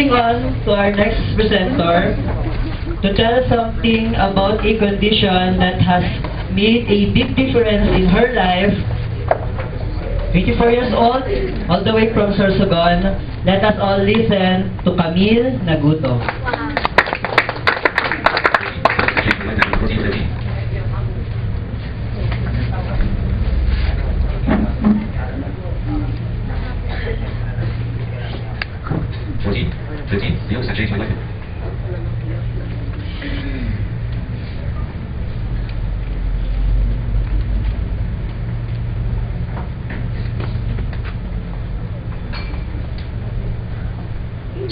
moving on to our next presenter to tell something about a condition that has made a big difference in her life. 24 years old, all the way from Sorsogon. Let us all listen to Camille Naguto.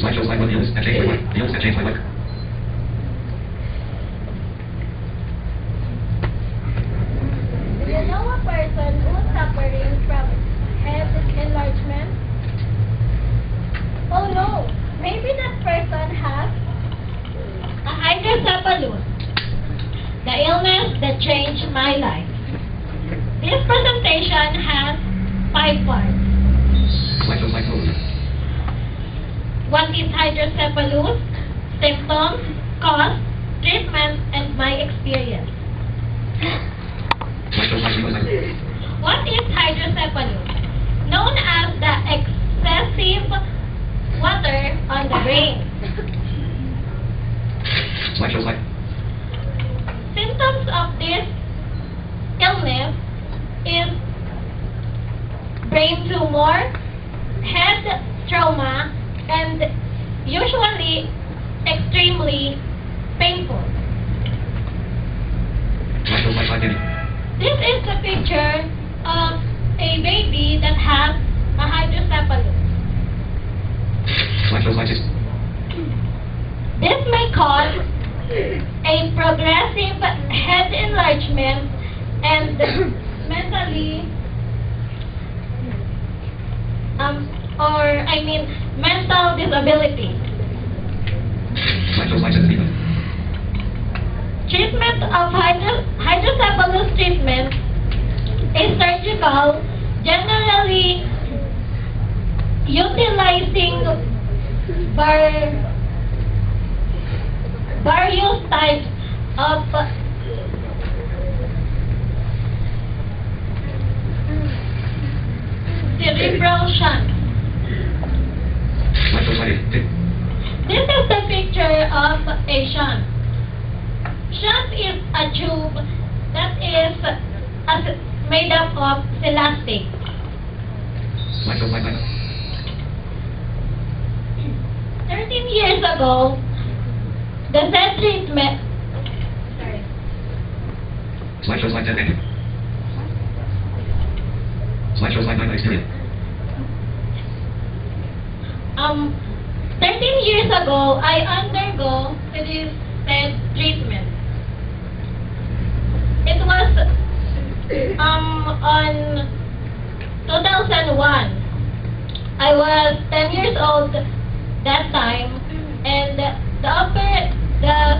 Slideshow slide 1 news and change my life. News and change my life. Do you know a person who's suffering from head enlargement? Oh no, maybe that person has a hydrocephalus, the illness that changed my life. This presentation has 5 parts. Slideshow slide 2. What is hydrocephalus? Symptoms, cause, treatment, and my experience. Slideshow slide 3. What is hydrocephalus? Known as the excessive water on the brain. Slideshow slide. Symptoms of this illness is brain tumor, head trauma, and usually extremely painful. Slideshow slide 5. This is the picture of a baby that has a hydrocephalus. Slideshow slide 6. This may cause a progressive head enlargement and mentally mental disability. Slideshow slide 7. Treatment of hydrocephalus treatment is surgical, generally utilizing various types of cerebral shunt. Slideshow slide 8. This is the picture of a shunt. Shunt is a tube that is made up of elastic. Slideshow slide 9. 13 years ago, the said treatment. Slideshow slide 10. Slideshow slide 9 experience. 13 years ago, I undergo this said treatment. It was on 2001. I was 10 years old that time, and the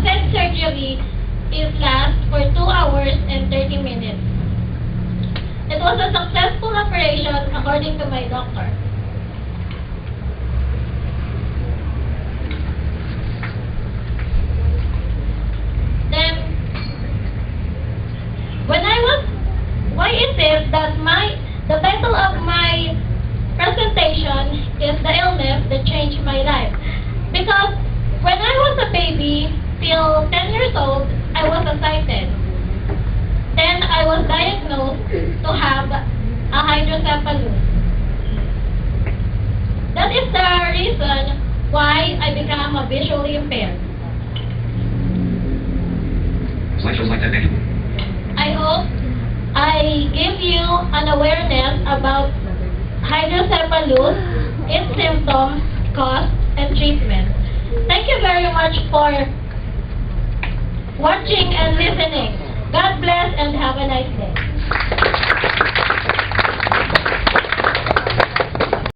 said surgery is last for 2 hours and 30 minutes. It was a successful operation according to my doctor. Then, why is it that the title of my presentation is the illness that changed my life? Because when I was a baby, till 10 years old, I was ascites. Then I was diagnosed to have a hydrocephalus. That is the reason why I became a visually impaired. Slideshow slide 10. I hope I give you an awareness about hydrocephalus, its symptoms, cause, and treatment. Thank you very much for watching and listening. God bless and have a nice day.